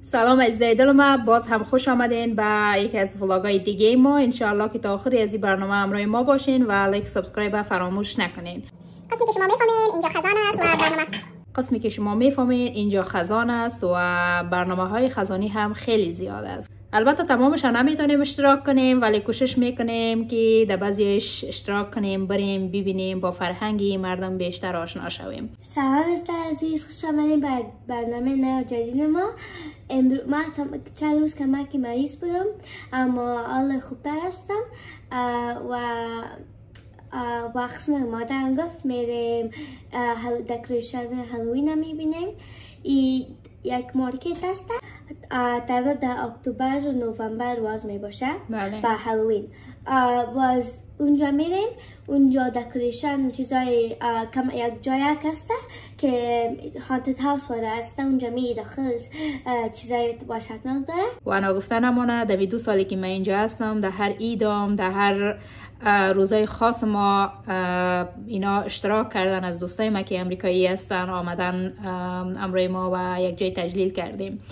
سلام عزیزای دل ما، باز هم خوش آمدین به یکی از ولاگای دیگه ما. انشاءالله که تا آخری از این برنامه همراه ما باشین و لایک سابسکرایب فراموش نکنین. قسمی که شما میفهمین اینجا خزان است و برنامه های خزانی هم خیلی زیاد است. البته تمامش نمیتونیم اشتراک کنیم، ولی کوشش میکنیم که در بعضیش اشتراک کنیم، بریم ببینیم، با فرهنگی مردم بیشتر آشنا شویم. سلام عزیز، خوش آمدین به برنامه نو جدید ما. ما چند روز که مریض بودم اما حال خوبتر هستم و قسم مادرم گفت میریم دکوریشن هالووین میبینیم. یک مارکت هست در اکتبر و نوامبر واز می باشه با هالووین. باز اونجا میریم، اونجا دکوریشن چیزای کم یک جای هست که هانتد هاوس واره هست، اونجا می داخل چیزای وحشتناک داره. و انا گفتن امانه در 2 سالی که من اینجا هستم، در هر ایدام، در هر روزای خاص ما اینا اشتراک کردن از دوستای ما که امریکایی هستن، آمدن امروی ما و یک جای تجلیل کردیم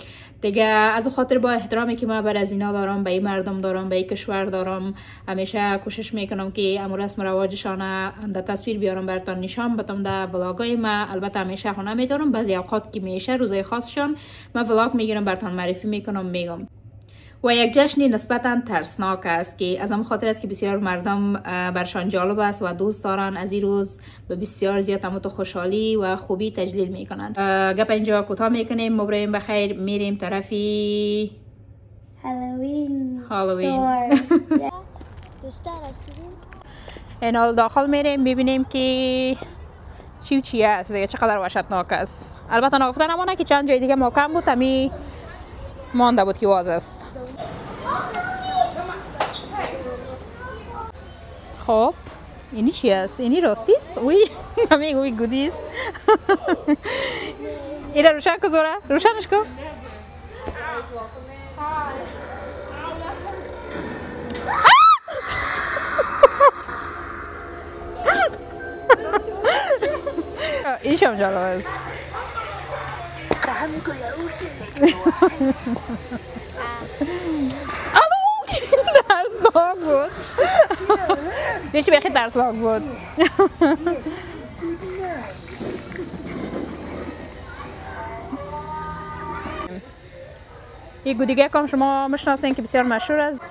دیگه. از خاطر با احترامی که من بر از اینا دارم، به این مردم دارم، به این کشور دارم، همیشه کوشش میکنم که امور رسم رواجشان در تصویر بیارم براتون نشان بدم در ولاگای ما. البته همیشه خونه میدارم، بعضی اوقات که میشه روزای خاصشان من ولاگ میگیرم براتون معرفی میکنم میگم. و یک جشن نسبتا ترسناک است که از هم خاطر است که بسیار مردم برشان جالب است و دوست دارن از این روز به بسیار زیاد تمت خوشحالی و خوبی تجلیل میکنن. گپ اینجا کوتاه میکنیم، مبارک بخیر، میریم طرفی هالووین. اینا داخل میریم ببینیم که چی است دیگه، چقدر وحشتناک است. البته نگفتن همونه که چند جای دیگه محکم بود، همی مانده بود که واز است. خب اینی چی است؟ اینی راستیست؟ اوی همین اوی گودیست. اینا روشن که زوره؟ روشنش که این شم جالب است. ترسناک بود. دیشی بخی ترسناک بود. یه گودیگه کام شما مشناسین که بسیار مشهور است.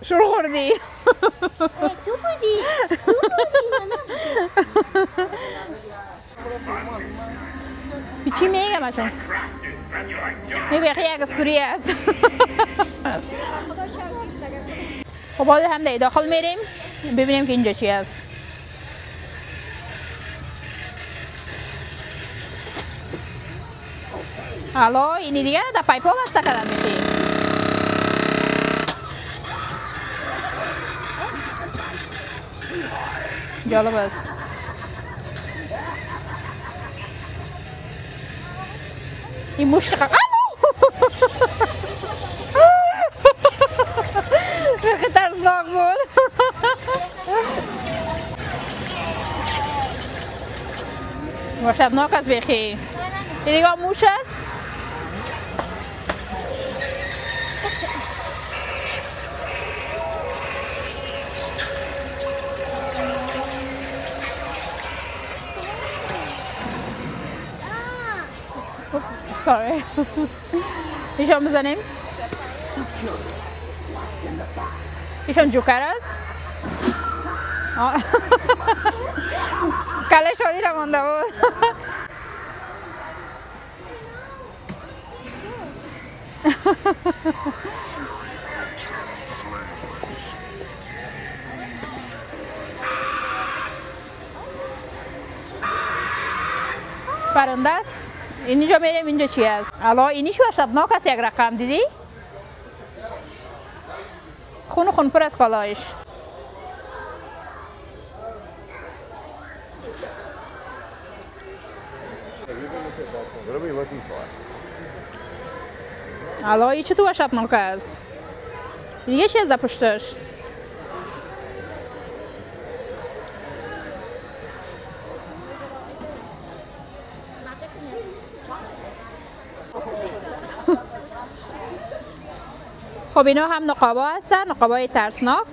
شروع خوردی؟ تو بودی چی میگم اشون؟ میبخی یک استوری است. خب حالا هم داخل میریم ببینیم که اینجا چی است. حالا اینی دیگه رو در پایپا بسته کردن میخی. جالب است. این موش چقدر خیلی ترسناک بود. وحشتناک است بخی. این دیگه موش است. Oops, sorry. ایشان بزنیم. ایشان جوکر است. کله شادی را مانده بود. پرنده است. اینجا میریم اینجا چی است؟ الان اینیش وحشتناک است. یک رقم دیدی؟ خون پر از کالایش. الان چه تو وحشتناک است دیگه چی از پشتش خب اینا هم نقابا هستن نقابای ترسناک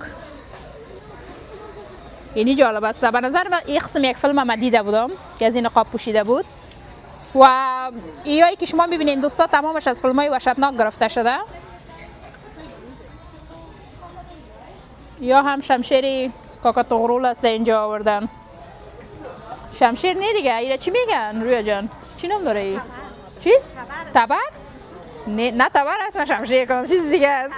اینی جالب است به نظر من این قسم یک فیلم من دیده بودم که از این نقاب پوشیده بود و ایایی که شما میبینین دوستا تمامش از فیلم های وحشتناک گرفته شده یا هم شمشیری کاکا تغرول است اینجا آوردن شمشیر نه دیگه ایره چی میگن رویا جان چی نام داره ای؟ چیز؟ تبر؟ نه تبر است نه شمشیر کنم چیز دیگه است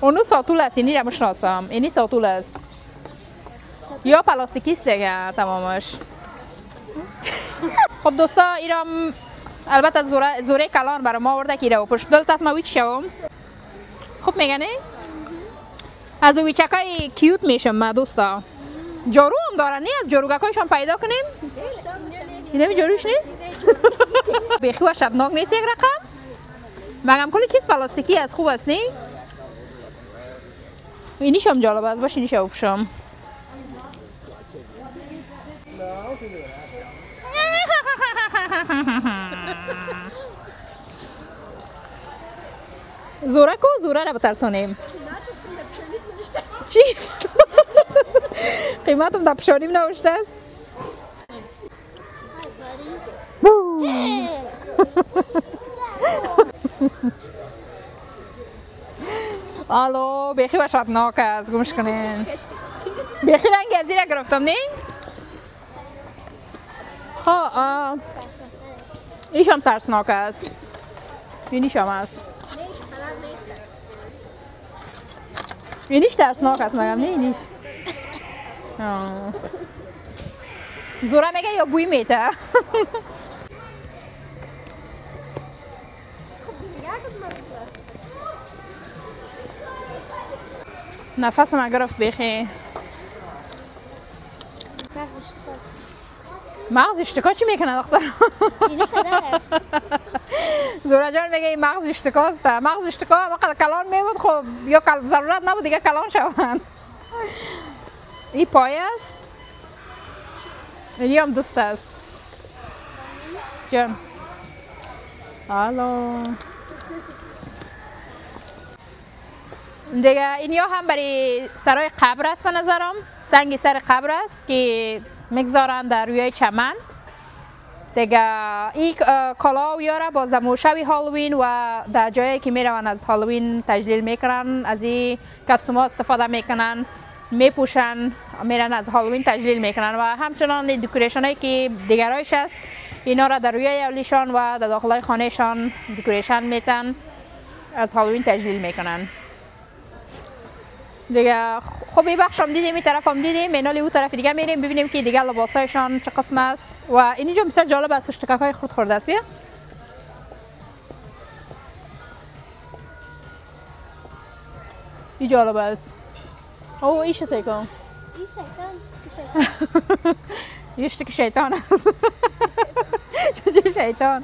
اونو ساتول است اینی را مشناسم اینی ساتول است یا پلاستیکی است دیگه تمامش خب دوستا ایرام البته زوره کلان برای ما آورده که ایره و پشت دلت است ما ویچ شوم خب میگنه از او ویچکای کیوت میشم ما دوستا جارو هم دارن نه از جاروگکایشان پیدا کنیم این همی جاروش نیست بیخی وحشتناک نیست یک رقم مگم کلی چیز پلاستیکی از خوب است نی اینیش هم جالب است باش اینیش هم بپوشم زوره کو زوره را بترسانیم چی؟ قیمتم در پشانیم نوشته است الو بیخی وحشتناک است گمش کنین بیخی رنگی از این را گرفتم نی؟ ها ایش هم ترسناک است اینیش هم است اینیش ترسناک است مگم نه اینیش زوره میگه یا بوی میته نفس ما گرفت بیخی مغز اشتکا چی میکنه دختر؟ اینجا خدر است زوره جان میگه این مغز اشتکاست مغز اشتکا هم کلان میبود خب یا ضرورت نبود دیگه کلان شوند این پای است اینی هم دوست است جان الو دیگه اینیا هم برای سرای قبر است به نظرم سنگ سر قبر است که میگذارن در روی چمن دیگه این کالا و یاره باز در موشوی هالوین و در جایی که میرون از هالوین تجلیل میکنن از این کاستوم ها استفاده میکنن میپوشن میرن از هالوین تجلیل میکنن و همچنان دکوریشن هایی که دیگرایش است اینا را در روی اولیشان و در داخل خانهشان دکوریشن میتن از هالوین تجلیل میکنن دیگه خب این بخش هم دیدیم این طرف هم دیدیم اینالی اون طرف دیگه میریم ببینیم که دیگه لباسایشان چه قسم است و اینجا بسیار جالب است اشتکاک های خرد خورده است بیا این جالب است او ایش سیکن این شیطان یه اشتک شیطان است چه شیطان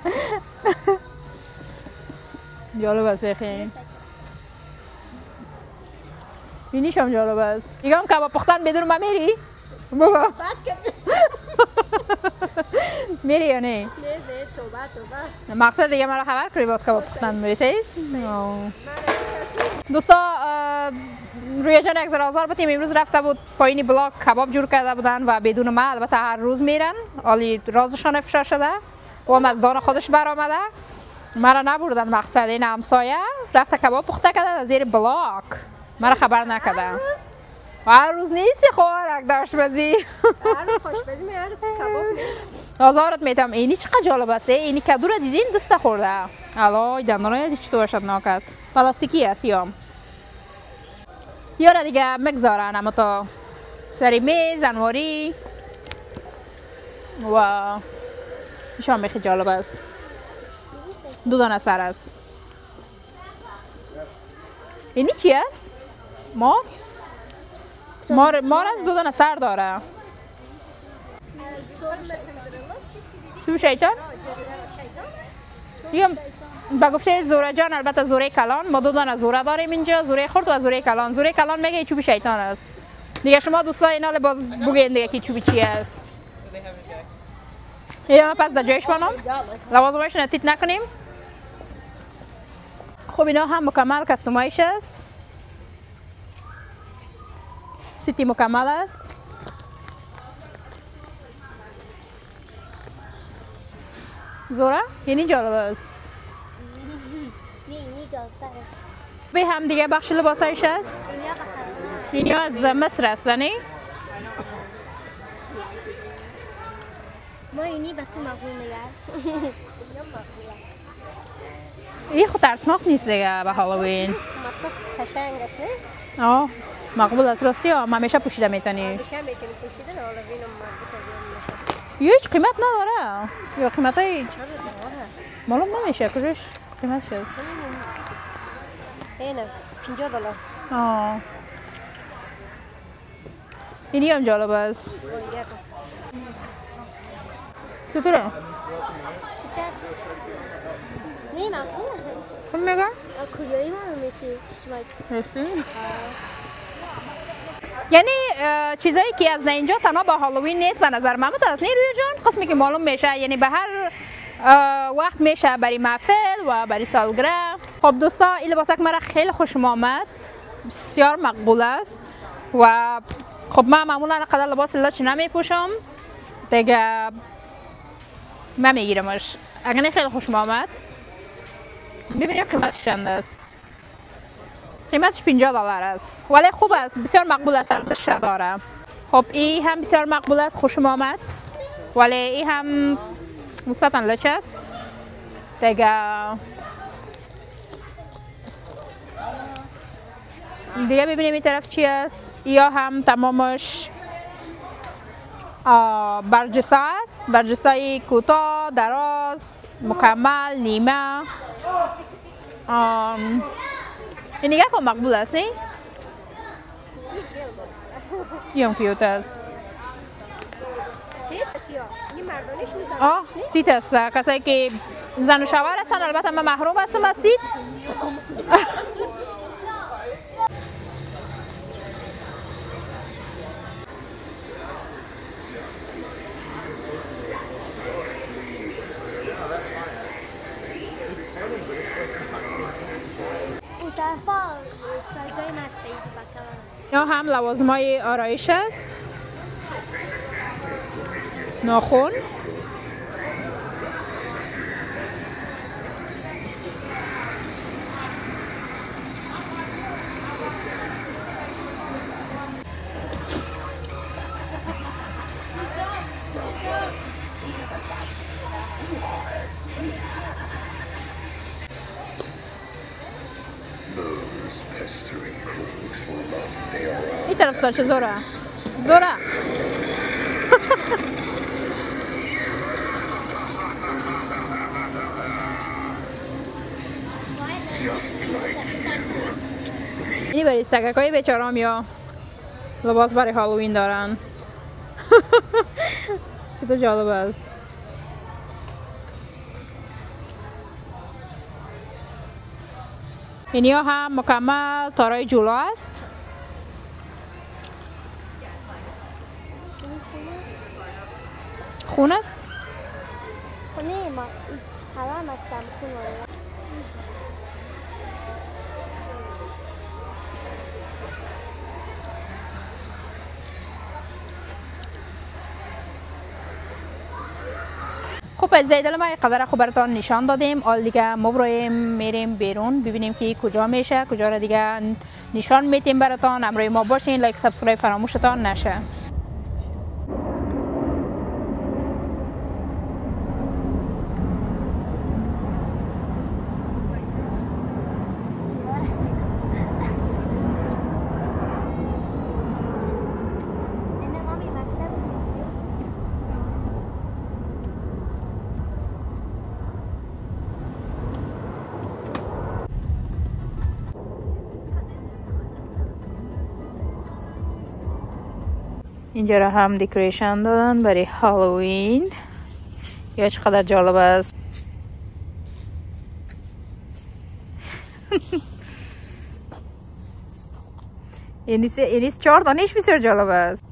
جالب است بخیر اینیش هم جالب است دیگه هم کباب پختن بدون ما میری؟ بابا میری یا نه؟ نه توبه مقصد دیگه مرا خبر کنی باز کباب پختن میرسیز؟ دوستا روی جان یک زرازار بتیم امروز رفته بود پایینی بلاک کباب جور کرده بودن و بدون ما البته هر روز میرن حالی رازشان افشا شده و هم از دان خودش برآمده مرا نبردن مقصد این همسایه رفته کباب پخته کرده از زیر بلاک مرا خبر نکرده هر روز نیستی خوارک داشت بزی هر روز خوشبزی می هر روز کباب آزارت میتم اینی چقدر جالب است اینی کدو را دیدین دست خورده الای دندانای ازی چطور وحشتناک است پلاستیکی است یا را دیگه مگذارن اما تا سری میز انواری و ایشان میخی جالب است دو دانه سر است اینی چی است؟ مار از دو دانه سر داره چوب شیطان؟ یا با گفته زوره جان، البته زوره کلان، ما دو دانه زوره داریم اینجا، زوره خرد و زوره کلان. زوره کلان میگه چوب شیطان است. دیگه شما دوستان اینا باز بگین دیگه که چوب چی است. اینا پس در جایش بانم لوازمایش نتیت نکنیم. خب اینا هم مکمل کستومایش است. سیتی مکمل است. زوره؟ یعنی جالب است. به هم دیگه بخش لباسایش است. اینیا از مصر است نه؟ ما اینی به تو مقبول میگه. این خود ترسناک نیست دیگه به هالووین. مقصد قشنگ است نه؟ آه مقبول است راستی ها. من همیشه پوشیده میتونی. همیشه میتونی پوشیده هالووین یا هیچ قیمت نداره. یا قیمت های معلوم نمیشه کجاش قیمتش است. اینه $50. آه اینی هم جالب است. چطوره؟ چیست؟ نه مقبول است. خب میگم؟ کوریایی معلوم میشه چشمک. راستی؟ یعنی چیزایی که از اینجا تنها با هالووین نیست به نظر من است نه روی جان؟ قسمی که معلوم میشه یعنی به هر وقت میشه برای محفل و برای سالگرد. خب دوستا این لباسک مرا خیلی خوشم آمد، بسیار مقبول است و خب من معمولا قدر لباس لاچ نمیپوشم دیگه، من میگیرمش. اگر خیلی خوشم آمد. ببینید قیمتش چند است. قیمتش $50 است ولی خوب است، بسیار مقبول است، ارزش داره. خب این هم بسیار مقبول است، خوشم آمد ولی این هم نسبتا لچ است دیگه ببینیم این طرف چی است. یا هم تمامش برجسته است، برجسته کوتاه، دراز، مکمل، نیمه. این دیگه که مقبول است نه؟ این هم کیوت است. سیت است. کسایی که زن و شوهر هستن، البته من محروم هستم از سیت. یا هم لوازمای آرایش است. ناخن این طرف سرچه زوره زوره اینی برای سگکای بیچارام یا لباس برای هالووین دارن. چطور جالب است. اینی هم مکمل تارای جلو است. خون است؟ خونه ما حرام هستم خونه. خب از زیدل ما قدر خوب براتون نشان دادیم. حال دیگه ما میریم بیرون ببینیم که کجا میشه، کجا را دیگه نشان میتیم براتون. همراه ما باشین، لایک سابسکرایب فراموشتان نشه. اینجا را هم دکوریشن دادن برای هالووین. یا چقدر جالب است. این 4 دانش بسیار جالب است.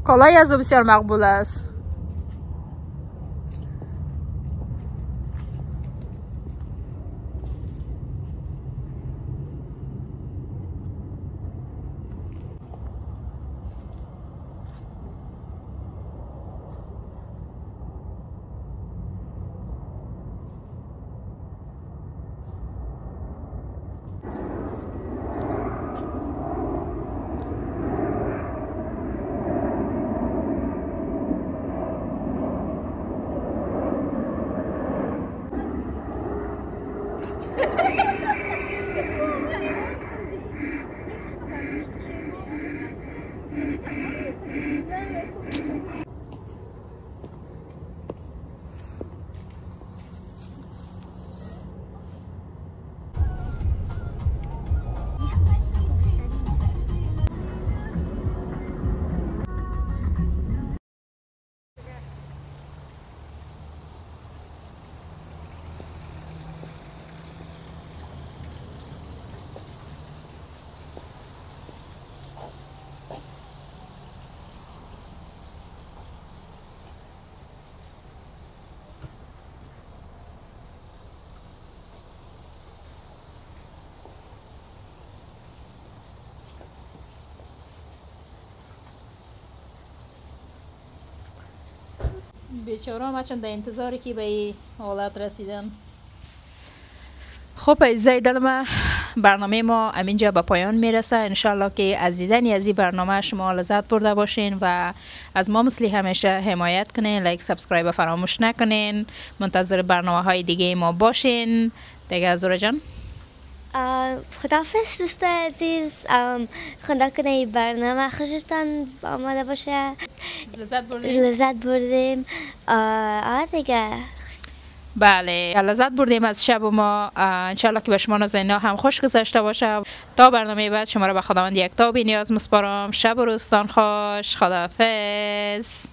کالای از او بسیار مقبول است. بیچاره ما چون در انتظاری که به این حالت رسیدن. خب عزیزای دل ما، برنامه ما همینجا به پایان میرسه. انشالله که از دیدن از این برنامه شما لذت برده باشین و از ما مثل همیشه حمایت کنین، لایک سابسکرایب فراموش نکنین. منتظر برنامه های دیگه ما باشین دیگه. زورا جان خداحافظ دوست عزیز. خدا کنه این برنامه خوشتان آماده باشه. لذت بردیم. دیگه بله لذت بردیم از شب ما. انشالله که به شما نازنینا هم خوش گذشته باشه. تا برنامه بعد شما را به خداوند یکتا بی نیاز میسپارم. شب و روزتان خوش. خداحافظ.